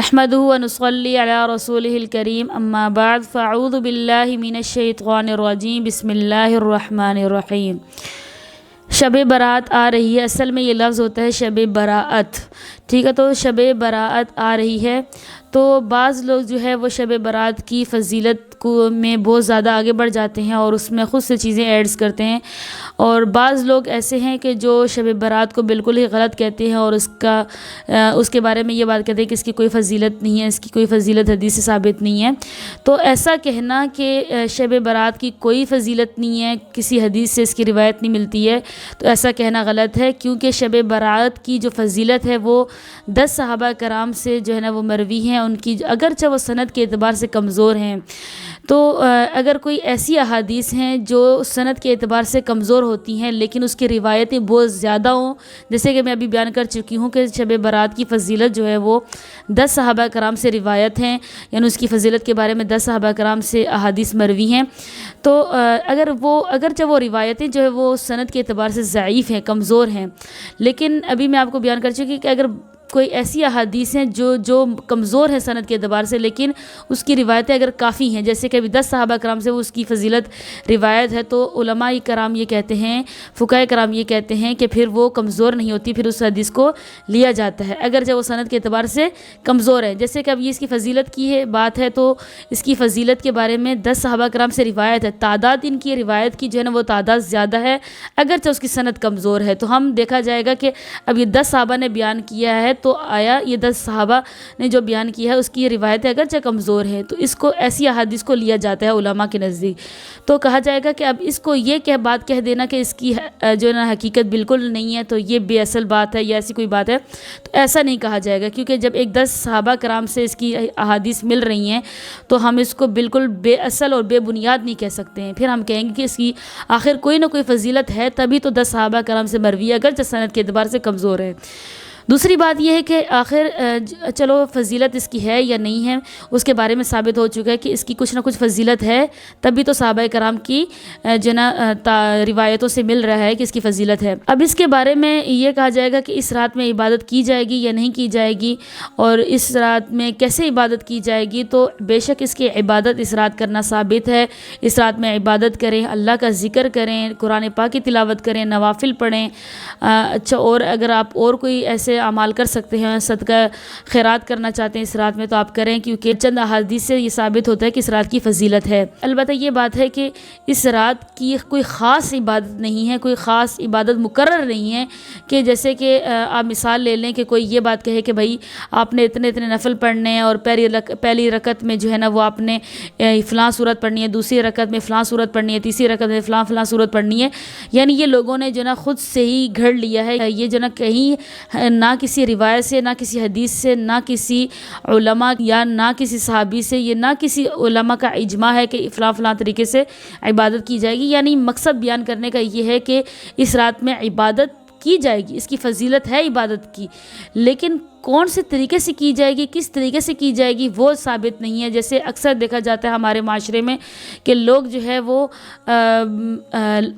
نحمدہ و نصلی علی رسولہ الکریم اما بعد فاعوذ باللہ من الشیطان الرجیم بسم اللہ الرحمن الرحیم۔ شب برات آ رہی ہے، اصل میں یہ لفظ ہوتا ہے شب براءت، ٹھیک ہے، تو شب براءت آ رہی ہے تو بعض لوگ جو ہے وہ شب برات کی فضیلت میں بہت زیادہ آگے بڑھ جاتے ہیں اور اس میں خود سے چیزیں ایڈز کرتے ہیں، اور بعض لوگ ایسے ہیں کہ جو شب برات کو بالکل ہی غلط کہتے ہیں اور اس کے بارے میں یہ بات کہتے ہیں کہ اس کی کوئی فضیلت نہیں ہے، اس کی کوئی فضیلت حدیث سے ثابت نہیں ہے۔ تو ایسا کہنا کہ شب برات کی کوئی فضیلت نہیں ہے، کسی حدیث سے اس کی روایت نہیں ملتی ہے، تو ایسا کہنا غلط ہے، کیونکہ شب برات کی جو فضیلت ہے وہ 10 صحابہ کرام سے جو ہے نا وہ مروی ہیں، ان کی اگرچہ وہ سند کے اعتبار سے کمزور ہیں، تو اگر کوئی ایسی احادیث ہیں جو سند کے اعتبار سے کمزور ہوتی ہیں لیکن اس کی روایتیں بہت زیادہ ہوں، جیسے کہ میں ابھی بیان کر چکی ہوں کہ شب برات کی فضیلت جو ہے وہ 10 صحابہ کرام سے روایت ہیں، یعنی اس کی فضیلت کے بارے میں 10 صحابہ کرام سے احادیث مروی ہیں، تو اگرچہ وہ روایتیں جو ہے وہ سند کے اعتبار سے ضعیف ہیں، کمزور ہیں، لیکن ابھی میں آپ کو بیان کر چکی کہ اگر کوئی ایسی احادیث ہیں جو کمزور ہیں سند کے اعتبار سے لیکن اس کی روایتیں اگر کافی ہیں، جیسے کہ ابھی 10 صحابہ کرام سے وہ اس کی فضیلت روایت ہے، تو علماء کرام یہ کہتے ہیں، فقہاء کرام یہ کہتے ہیں کہ پھر وہ کمزور نہیں ہوتی، پھر اس حدیث کو لیا جاتا ہے اگرچہ وہ سند کے اعتبار سے کمزور ہے۔ جیسے کہ اب یہ اس کی فضیلت کی بات ہے تو اس کی فضیلت کے بارے میں 10 صحابہ کرام سے روایت ہے، تعداد ان کی روایت کی جو ہے نا وہ تعداد زیادہ ہے اگرچہ اس کی سند کمزور ہے، تو ہم دیکھا جائے گا کہ اب یہ 10 صحابہ نے بیان کیا ہے تو آیا یہ 10 صحابہ نے جو بیان کیا ہے اس کی روایتیں اگرچہ کمزور ہیں تو اس کو ایسی احادیث کو لیا جاتا ہے علماء کے نزدیک، تو کہا جائے گا کہ اب اس کو یہ بات کہہ دینا کہ اس کی جو ہے نا حقیقت بالکل نہیں ہے تو یہ بے اصل بات ہے یا ایسی کوئی بات ہے، تو ایسا نہیں کہا جائے گا، کیونکہ جب ایک 10 صحابہ کرام سے اس کی احادیث مل رہی ہیں تو ہم اس کو بالکل بے اصل اور بے بنیاد نہیں کہہ سکتے ہیں، پھر ہم کہیں گے کہ اس کی آخر کوئی نہ کوئی فضیلت ہے، تبھی تو 10 صحابہ کرام سے مروی ہے اگرچہ سند کے اعتبار سے کمزور ہے۔ دوسری بات یہ ہے کہ آخر چلو فضیلت اس کی ہے یا نہیں ہے اس کے بارے میں ثابت ہو چکا ہے کہ اس کی کچھ نہ کچھ فضیلت ہے، تبھی تو صحابہ کرام کی جو نا روایتوں سے مل رہا ہے کہ اس کی فضیلت ہے۔ اب اس کے بارے میں یہ کہا جائے گا کہ اس رات میں عبادت کی جائے گی یا نہیں کی جائے گی، اور اس رات میں کیسے عبادت کی جائے گی، تو بے شک اس کی عبادت اس رات کرنا ثابت ہے، اس رات میں عبادت کریں، اللہ کا ذکر کریں، قرآن پاک کی تلاوت کریں، نوافل پڑھیں، اچھا، اور اگر آپ اور کوئی ایسے اعمال کر سکتے ہیں، صدقہ خیرات کرنا چاہتے ہیں اس رات میں تو آپ کریں، کیونکہ چند احادیث سے یہ ثابت ہوتا ہے کہ اس رات کی فضیلت ہے۔ البتہ یہ بات ہے کہ اس رات کی کوئی خاص عبادت نہیں ہے، کوئی خاص عبادت مقرر نہیں ہے، کہ جیسے کہ آپ مثال لے لیں کہ کوئی یہ بات کہے کہ بھائی آپ نے اتنے نفل پڑھنے ہیں اور پہلی رکعت میں جو ہے نا وہ آپ نے فلاں سورت پڑھنی ہے، دوسری رکعت میں فلاں سورت پڑھنی ہے، تیسری رکعت میں فلاں سورت پڑھنی ہے، یعنی یہ لوگوں نے جو نا خود سے ہی گھڑ لیا ہے، یہ جو نا کہیں نہ کسی روایت سے، نہ کسی حدیث سے، نہ کسی علماء یا نہ کسی صحابی سے، یہ نہ کسی علماء کا اجماع ہے کہ فلاں طریقے سے عبادت کی جائے گی، یعنی مقصد بیان کرنے کا یہ ہے کہ اس رات میں عبادت کی جائے گی، اس کی فضیلت ہے عبادت کی، لیکن کون سے طریقے سے کی جائے گی، کس طریقے سے کی جائے گی وہ ثابت نہیں ہے۔ جیسے اکثر دیکھا جاتا ہے ہمارے معاشرے میں کہ لوگ جو ہے وہ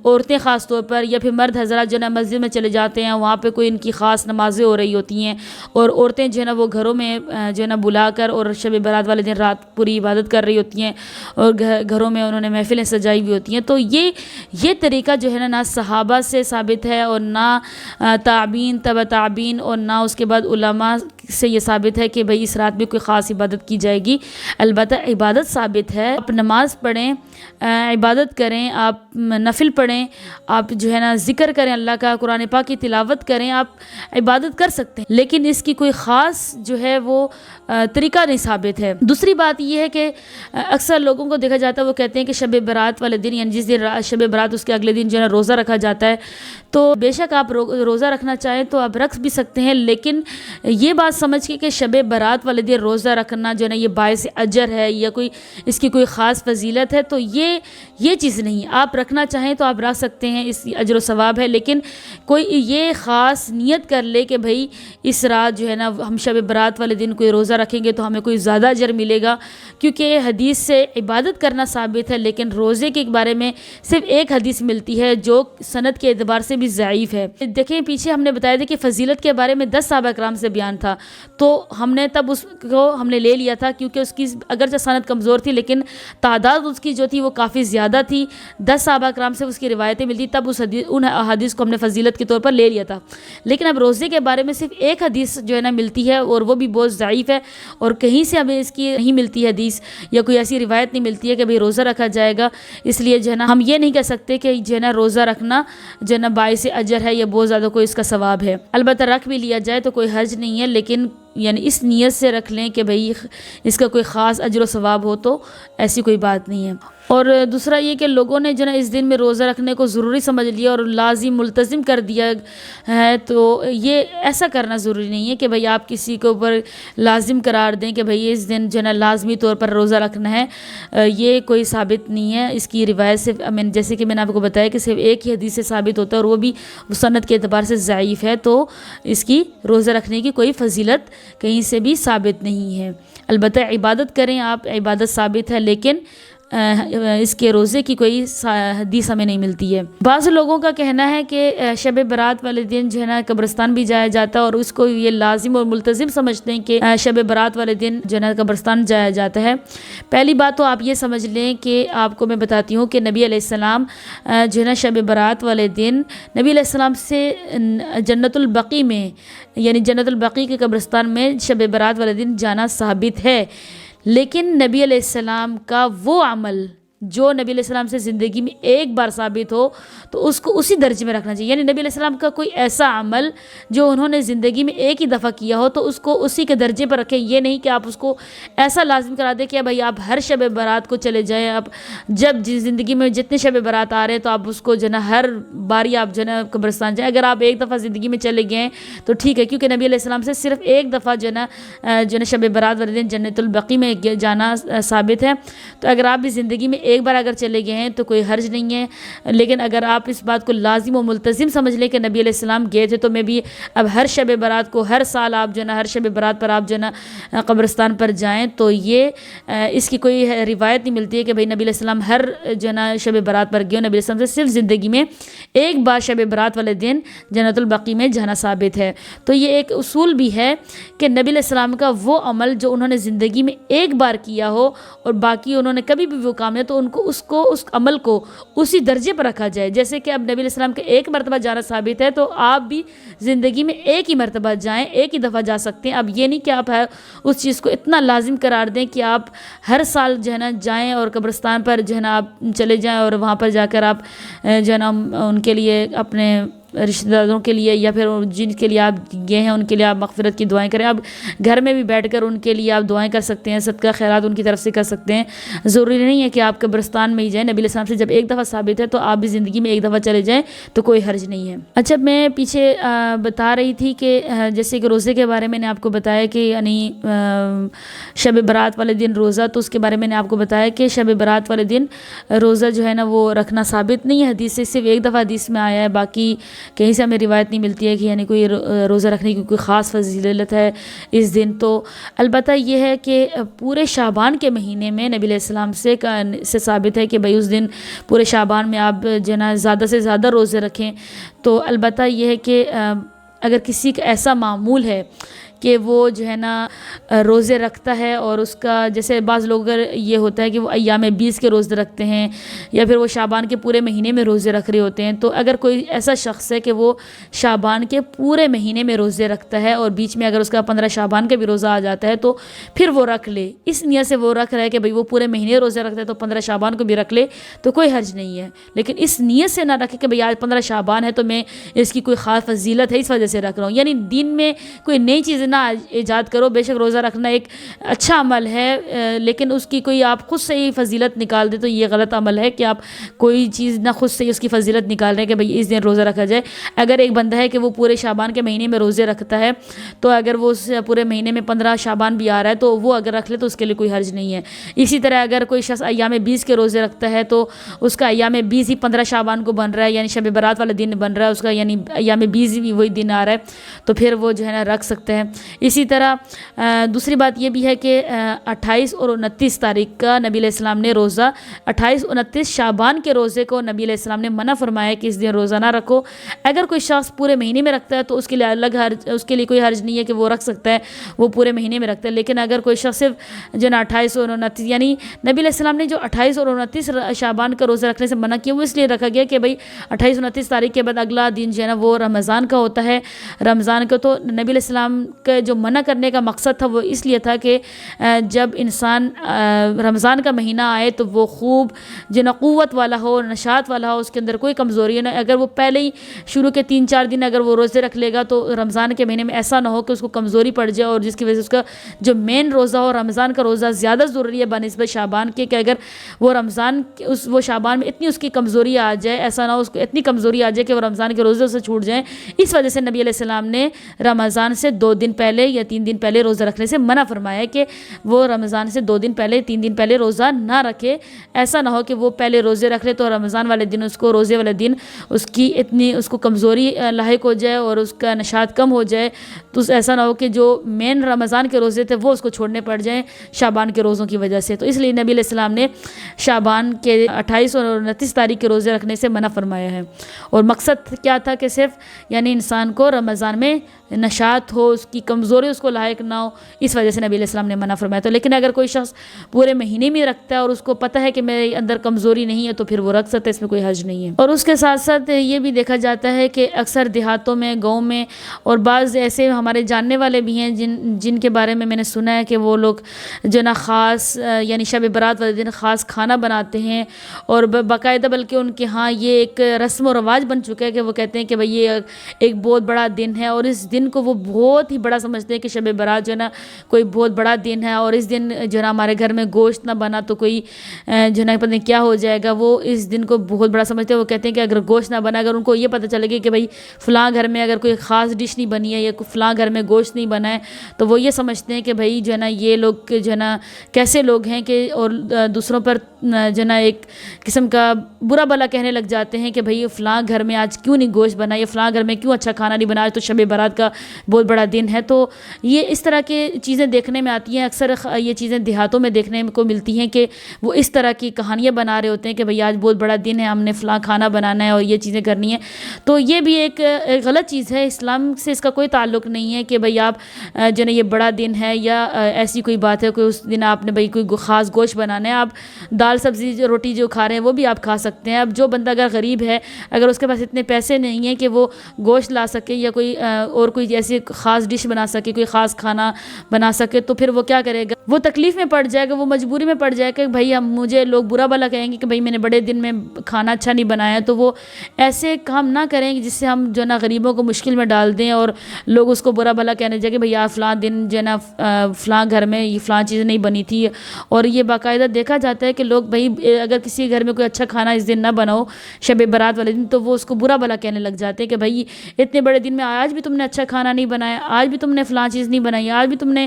عورتیں خاص طور پر یا پھر مرد حضرات جو ہے نا مسجد میں چلے جاتے ہیں، وہاں پہ کوئی ان کی خاص نمازیں ہو رہی ہوتی ہیں، اور عورتیں جو ہے نا وہ گھروں میں جو ہے نا بلا کر اور شب برات والے دن رات پوری عبادت کر رہی ہوتی ہیں، اور گھروں میں انہوں نے محفلیں سجائی ہوئی ہوتی ہیں، تو یہ طریقہ جو ہے نہ صحابہ سے ثابت ہے اور نہ تابعین تبع تابعین اور نہ اس کے بعد علماء سے یہ ثابت ہے کہ بھئی اس رات میں کوئی خاص عبادت کی جائے گی۔ البتہ عبادت ثابت ہے، آپ نماز پڑھیں، عبادت کریں، آپ نفل پڑھیں، آپ جو ہے نا ذکر کریں اللہ کا، قرآن پاک کی تلاوت کریں، آپ عبادت کر سکتے ہیں، لیکن اس کی کوئی خاص جو ہے وہ طریقہ نہیں ثابت ہے۔ دوسری بات یہ ہے کہ اکثر لوگوں کو دیکھا جاتا ہے وہ کہتے ہیں کہ شب برات والے دن، یعنی جس دن شب برات اس کے اگلے دن جو ہے نا روزہ رکھا جاتا ہے، تو بے شک آپ روزہ رکھنا چاہیں تو آپ رکھ بھی سکتے ہیں، لیکن یہ بات سمجھ کے کہ شب برات والے دن روزہ رکھنا جو ہے نا یہ باعث اجر ہے یا کوئی اس کی کوئی خاص فضیلت ہے، تو یہ چیز نہیں، آپ رکھنا چاہیں تو آپ رکھ سکتے ہیں، اس کی اجر و ثواب ہے، لیکن کوئی یہ خاص نیت کر لے کہ بھئی اس رات جو ہے نا ہم شب برات والے دن کوئی روزہ رکھیں گے تو ہمیں کوئی زیادہ اجر ملے گا، کیونکہ حدیث سے عبادت کرنا ثابت ہے، لیکن روزے کے بارے میں صرف ایک حدیث ملتی ہے جو سند کے اعتبار سے بھی ضعیف ہے۔ دیکھیں پیچھے ہم نے بتایا تھا کہ فضیلت کے بارے میں 10 صحابہ کرام سے بیان تھا، تو ہم نے تب اس کو ہم نے لے لیا تھا، کیونکہ اس کی اگرچہ سند کمزور تھی لیکن تعداد اس کی جو تھی وہ کافی زیادہ تھی، 10 صحابہ کرام سے اس کی روایتیں ملتی، تب ان احادیث کو ہم نے فضیلت کے طور پر لے لیا تھا۔ لیکن اب روزے کے بارے میں صرف ایک حدیث جو ہے نا ملتی ہے، اور وہ بھی بہت ضعیف ہے، اور کہیں سے ہمیں اس کی نہیں ملتی حدیث یا کوئی ایسی روایت نہیں ملتی ہے کہ بھئی روزہ رکھا جائے گا۔ اس لیے جو ہے نا ہم یہ نہیں کہہ سکتے کہ جو ہے نا روزہ رکھنا جو ہے نا باعث اجر ہے یا بہت زیادہ کوئی اس کا ثواب ہے۔ البتہ رکھ بھی لیا جائے تو کوئی حرج نہیں ہے، لیکن یعنی اس نیت سے رکھ لیں کہ بھئی اس کا کوئی خاص اجر و ثواب ہو، تو ایسی کوئی بات نہیں ہے۔ اور دوسرا یہ کہ لوگوں نے جو ہے اس دن میں روزہ رکھنے کو ضروری سمجھ لیا اور لازم ملتزم کر دیا ہے، تو یہ ایسا کرنا ضروری نہیں ہے کہ بھئی آپ کسی کے اوپر لازم قرار دیں کہ بھئی اس دن جو ہے لازمی طور پر روزہ رکھنا ہے۔ یہ کوئی ثابت نہیں ہے۔ اس کی روایت سے جیسے کہ میں نے آپ کو بتایا کہ صرف ایک ہی حدیث سے ثابت ہوتا ہے، اور وہ بھی سند کے اعتبار سے ضعیف ہے، تو اس کی روزہ رکھنے کی کوئی فضیلت کہیں سے بھی ثابت نہیں ہے۔ البتہ عبادت کریں آپ، عبادت ثابت ہے، لیکن اس کے روزے کی کوئی حدیث ہمیں نہیں ملتی ہے۔ بعض لوگوں کا کہنا ہے کہ شب برات والے دن جو ہے نا قبرستان بھی جایا جاتا ہے، اور اس کو یہ لازم اور ملتزم سمجھتے ہیں کہ شب برات والے دن جو ہے نا قبرستان جایا جاتا ہے۔ پہلی بات تو آپ یہ سمجھ لیں کہ آپ کو میں بتاتی ہوں کہ نبی علیہ السلام جو ہے نا شب برات والے دن نبی علیہ السلام سے جنت البقیع میں، یعنی جنت البقیع کے قبرستان میں شب برات والے دن جانا ثابت ہے، لیکن نبی علیہ السلام کا وہ عمل جو نبی علیہ السلام سے زندگی میں ایک بار ثابت ہو تو اس کو اسی درجے میں رکھنا چاہیے۔ یعنی نبی علیہ السلام کا کوئی ایسا عمل جو انہوں نے زندگی میں ایک ہی دفعہ کیا ہو تو اس کو اسی کے درجے پر رکھیں۔ یہ نہیں کہ آپ اس کو ایسا لازم کرا دیں کہ بھائی آپ ہر شب برات کو چلے جائیں، آپ جب زندگی میں جتنے شب برات آ رہے ہیں تو آپ اس کو جو ہے نا ہر باری آپ جو ہے نا قبرستان جائیں۔ اگر آپ ایک دفعہ زندگی میں چلے گئے تو ٹھیک ہے، کیونکہ نبی علیہ السلام سے صرف ایک دفعہ جو ہے نا شب برات والے دن جنت البقیع میں جانا ثابت ہے۔ تو اگر آپ بھی زندگی میں ایک بار اگر چلے گئے ہیں تو کوئی حرج نہیں ہے، لیکن اگر آپ اس بات کو لازم و ملتزم سمجھ لیں کہ نبی علیہ السلام گئے تھے تو میں بھی اب ہر شب برات کو ہر سال آپ جو ہے نا ہر شب برات پر آپ جو ہے نا قبرستان پر جائیں، تو یہ اس کی کوئی روایت نہیں ملتی ہے کہ بھئی نبی علیہ السلام ہر جو ہے نا شب برات پر گئے۔ نبی علیہ السلام سے صرف زندگی میں ایک بار شب برات والے دن جنت البقیع میں جانا ثابت ہے۔ تو یہ ایک اصول بھی ہے کہ نبی علیہ السلام کا وہ عمل جو انہوں نے زندگی میں ایک بار کیا ہو اور باقی انہوں نے کبھی بھی وہ کام ہے تو ان کو اس عمل کو اسی درجے پر رکھا جائے۔ جیسے کہ اب نبی علیہ السلام کے ایک مرتبہ جانا ثابت ہے تو آپ بھی زندگی میں ایک ہی مرتبہ جائیں، ایک ہی دفعہ جا سکتے ہیں۔ اب یہ نہیں کہ آپ اس چیز کو اتنا لازم قرار دیں کہ آپ ہر سال جو ہے نا جائیں اور قبرستان پر جو ہے نا آپ چلے جائیں اور وہاں پر جا کر آپ جو ہے نا ان کے لیے اپنے رشتہ داروں کے لیے یا پھر جن کے لیے آپ گئے ہیں ان کے لیے آپ مغفرت کی دعائیں کریں۔ آپ گھر میں بھی بیٹھ کر ان کے لیے آپ دعائیں کر سکتے ہیں، صدقہ خیرات ان کی طرف سے کر سکتے ہیں۔ ضروری نہیں ہے کہ آپ قبرستان میں ہی جائیں۔ نبی علیہ السلام سے جب ایک دفعہ ثابت ہے تو آپ بھی زندگی میں ایک دفعہ چلے جائیں تو کوئی حرج نہیں ہے۔ اچھا، میں پیچھے بتا رہی تھی کہ جیسے کہ روزے کے بارے میں نے آپ کو بتایا کہ یعنی شب برات والے دن روزہ، تو اس کے بارے میں نے آپ کو بتایا کہ شب برات والے دن روزہ جو ہے نا وہ رکھنا ثابت نہیں ہے حدیث سے، صرف ایک دفعہ حدیث میں آیا ہے، باقی کہیں سے ہمیں روایت نہیں ملتی ہے کہ یعنی کوئی روزہ رکھنے کی کوئی خاص فضیلت ہے اس دن۔ تو البتہ یہ ہے کہ پورے شعبان کے مہینے میں نبی علیہ السلام سے ثابت ہے کہ بھئی اس دن پورے شعبان میں آپ جو ہے نا زیادہ سے زیادہ روزے رکھیں۔ تو البتہ یہ ہے کہ اگر کسی کا ایسا معمول ہے کہ وہ جو ہے نا روزے رکھتا ہے اور اس کا جیسے بعض لوگ یہ ہوتا ہے کہ وہ ایام 20 کے روزے رکھتے ہیں یا پھر وہ شعبان کے پورے مہینے میں روزے رکھ رہے ہوتے ہیں، تو اگر کوئی ایسا شخص ہے کہ وہ شعبان کے پورے مہینے میں روزے رکھتا ہے اور بیچ میں اگر اس کا 15 شعبان کا بھی روزہ آ جاتا ہے تو پھر وہ رکھ لے، اس نیت سے وہ رکھ رہا ہے کہ بھئی وہ پورے مہینے روزے رکھتا ہے تو 15 شعبان کو بھی رکھ لے تو کوئی حرج نہیں ہے، لیکن اس نیت سے نہ رکھے کہ بھئی آج 15 شعبان ہے تو میں اس کی کوئی خاص فضیلت ہے اس وجہ سے رکھ رہا ہوں۔ یعنی دین میں کوئی نئی چیز نہ ایجاد کرو۔ بے شک روزہ رکھنا ایک اچھا عمل ہے، لیکن اس کی کوئی آپ خود سے ہی فضیلت نکال دے تو یہ غلط عمل ہے کہ آپ کوئی چیز نہ خود سے ہی اس کی فضیلت نکال رہے ہیں کہ بھئی اس دن روزہ رکھا جائے۔ اگر ایک بندہ ہے کہ وہ پورے شعبان کے مہینے میں روزے رکھتا ہے تو اگر وہ اس پورے مہینے میں 15 شعبان بھی آ رہا ہے تو وہ اگر رکھ لے تو اس کے لیے کوئی حرج نہیں ہے۔ اسی طرح اگر کوئی شخص ایام 20 کے روزے رکھتا ہے تو اس کا ایام 20 ہی 15 شعبان کو بن رہا ہے، یعنی شب برات والا دن بن رہا ہے، اس کا یعنی ایام 20 بھی وہی دن آ رہا ہے تو پھر وہ جو ہے نا رکھ سکتے ہیں۔ اسی طرح دوسری بات یہ بھی ہے کہ 28 اور 29 تاریخ کا نبی علیہ السلام نے روزہ 28 29 شعبان کے روزے کو نبی علیہ السلام نے منع فرمایا کہ اس دن روزہ نہ رکھو۔ اگر کوئی شخص پورے مہینے میں رکھتا ہے تو اس کے لیے الگ اس کے لیے کوئی حرج نہیں ہے کہ وہ رکھ سکتا ہے، وہ پورے مہینے میں رکھتا ہے۔ لیکن اگر کوئی شخص صرف جو نا 28 اور 29 یعنی نبی علیہ السلام نے جو 28 اور 29 شعبان کا روزہ رکھنے سے منع کیا وہ اس لیے رکھا گیا کہ بھائی 28 29 تاریخ کے بعد اگلا دن جو ہے نا وہ رمضان کا ہوتا ہے۔ رمضان کا تو نبی علیہ السلام کا جو منع کرنے کا مقصد تھا وہ اس لیے تھا کہ جب انسان رمضان کا مہینہ آئے تو وہ خوب جو نا قوت والا ہو، نشاط والا ہو، اس کے اندر کوئی کمزوری نہ۔ اگر وہ پہلے ہی شروع کے 3-4 دن اگر وہ روزے رکھ لے گا تو رمضان کے مہینے میں ایسا نہ ہو کہ اس کو کمزوری پڑ جائے، اور جس کی وجہ سے اس کا جو مین روزہ ہو رمضان کا روزہ زیادہ ضروری ہے بنسبت شعبان کے، کہ اگر وہ رمضان وہ شعبان میں اتنی اس کی کمزوری آ جائے، ایسا نہ ہو اس کو اتنی کمزوری آ جائے کہ وہ رمضان کے روزے سے چھوٹ جائیں۔ اس وجہ سے نبی علیہ السلام نے رمضان سے 2 دن پہلے یا 3 دن پہلے روزہ رکھنے سے منع فرمایا کہ وہ رمضان سے 2 دن پہلے 3 دن پہلے روزہ نہ رکھے۔ ایسا نہ ہو کہ وہ پہلے روزے رکھ لے تو رمضان والے دن اس کو روزے والے دن اس کی اتنی اس کو کمزوری لاحق ہو جائے اور اس کا نشاط کم ہو جائے، تو ایسا نہ ہو کہ جو مین رمضان کے روزے تھے وہ اس کو چھوڑنے پڑ جائیں شعبان کے روزوں کی وجہ سے۔ تو اس لیے نبی علیہ السلام نے شعبان کے 28 اور 29 تاریخ کے روزے رکھنے سے منع فرمایا ہے، اور مقصد کیا تھا کہ صرف یعنی انسان کو رمضان میں نشاط ہو، اس کی کمزوری اس کو لاحق نہ ہو، اس وجہ سے نبی علیہ السلام نے منع فرمایا۔ تو لیکن اگر کوئی شخص پورے مہینے میں رکھتا ہے اور اس کو پتہ ہے کہ میرے اندر کمزوری نہیں ہے تو پھر وہ رکھ سکتا ہے، اس میں کوئی حرج نہیں ہے۔ اور اس کے ساتھ ساتھ یہ بھی دیکھا جاتا ہے کہ اکثر دیہاتوں میں، گاؤں میں، اور بعض ایسے ہمارے جاننے والے بھی ہیں جن کے بارے میں نے سنا ہے کہ وہ لوگ جو نا خاص یعنی شب برات والے دن خاص کھانا بناتے ہیں، اور باقاعدہ بلکہ ان کے ہاں یہ ایک رسم و رواج بن چکا ہے کہ وہ کہتے ہیں کہ بھئی یہ ایک بہت بڑا دن ہے، اور اس دن کو وہ بہت ہی بڑا سمجھتے ہیں کہ شب برات جو ہے نا کوئی بہت بڑا دن ہے، اور اس دن جو ہے نا ہمارے گھر میں گوشت نہ بنا تو کوئی جو ہے نا پتہ نہیں کیا ہو جائے گا۔ وہ اس دن کو بہت بڑا سمجھتے ہیں، وہ کہتے ہیں کہ اگر گوشت نہ بنا، اگر ان کو یہ پتہ چلے گی کہ بھئی فلاں گھر میں اگر کوئی خاص ڈش نہیں بنی ہے یا فلاں گھر میں گوشت نہیں بنا ہے، تو وہ یہ سمجھتے ہیں کہ بھئی جو ہے نا یہ لوگ جو ہے نا کیسے لوگ ہیں کہ، اور دوسروں پر جو ہے نا ایک قسم کا برا بھلا کہنے لگ جاتے ہیں کہ بھئی فلاں گھر میں آج کیوں نہیں گوشت بنا، یا فلاں گھر میں کیوں اچھا کھانا نہیں بنا، آج تو شب برات کا بہت بڑا دن ہے۔ تو یہ اس طرح کی چیزیں دیکھنے میں آتی ہیں، اکثر یہ چیزیں دیہاتوں میں دیکھنے کو ملتی ہیں کہ وہ اس طرح کی کہانیاں بنا رہے ہوتے ہیں کہ بھئی آج بہت بڑا دن ہے، ہم نے فلاں کھانا بنانا ہے اور یہ چیزیں کرنی ہیں۔ تو یہ بھی ایک غلط چیز ہے، اسلام سے اس کا کوئی تعلق نہیں ہے کہ بھئی آپ جو ہے یہ بڑا دن ہے یا ایسی کوئی بات ہے کوئی اس دن آپ نے بھئی کوئی خاص گوشت بنانا ہے، آپ دال سبزی روٹی جو کھا رہے ہیں وہ بھی آپ کھا سکتے ہیں۔ اب جو بندہ اگر غریب ہے، اگر اس کے پاس اتنے پیسے نہیں ہیں کہ وہ گوشت لا سکے یا کوئی اور کوئی ایسی خاص ڈش بنا سکے، کوئی خاص کھانا بنا سکے، تو پھر وہ کیا کرے گا؟ وہ تکلیف میں پڑ جائے گا، وہ مجبوری میں پڑ جائے گا کہ بھئی مجھے لوگ برا بھلا کہیں گے کہ بھئی میں نے بڑے دن میں کھانا اچھا نہیں بنایا۔ تو وہ ایسے کام نہ کریں جس سے ہم جو ہے نا غریبوں کو مشکل میں ڈال دیں اور لوگ اس کو برا بھلا کہنے جائے کہ بھئی آپ فلاں دن جو ہے نا فلاں گھر میں یہ فلاں چیز نہیں بنی تھی۔ اور یہ باقاعدہ دیکھا جاتا ہے کہ لوگ بھئی اگر کسی گھر میں کوئی اچھا کھانا اس دن نہ بناؤ شب برات والے دن، تو وہ اس کو برا بھلا کہنے لگ جاتے ہیں کہ بھئی اتنے بڑے دن میں آج بھی تم نے اچھا کھانا نہیں بنایا، آج بھی تم نے فلاں چیز نہیں بنائی، آج بھی تم نے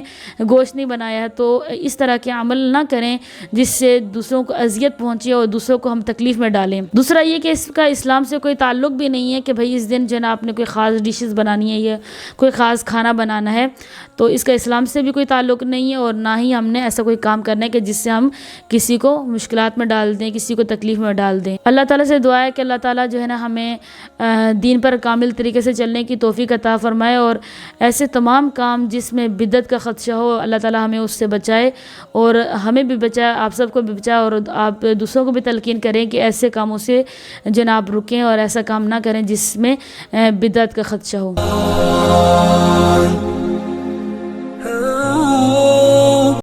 گوشت نہیں بنایا ہے۔ تو اس طرح کے عمل نہ کریں جس سے دوسروں کو اذیت پہنچے اور دوسروں کو ہم تکلیف میں ڈالیں۔ دوسرا یہ کہ اس کا اسلام سے کوئی تعلق بھی نہیں ہے کہ بھئی اس دن جو ہے نا آپ نے کوئی خاص ڈشز بنانی ہے یا کوئی خاص کھانا بنانا ہے، تو اس کا اسلام سے بھی کوئی تعلق نہیں ہے، اور نہ ہی ہم نے ایسا کوئی کام کرنا ہے کہ جس سے ہم کسی کو مشکلات میں ڈال دیں، کسی کو تکلیف میں ڈال دیں۔ اللہ تعالیٰ سے دعا ہے کہ اللہ تعالیٰ جو ہے نا ہمیں دین پر کامل طریقے سے چلنے کی توفیق عطا فرمائے، اور ایسے تمام کام جس میں بدعت کا خدشہ ہو اللہ تعالیٰ ہمیں اس سے بچائے، اور ہمیں بھی بچائے، آپ سب کو بھی بچائے، اور آپ دوسروں کو بھی تلقین کریں کہ ایسے کاموں سے جناب رکیں اور ایسا کام نہ کریں جس میں بدعت کا خدشہ ہو۔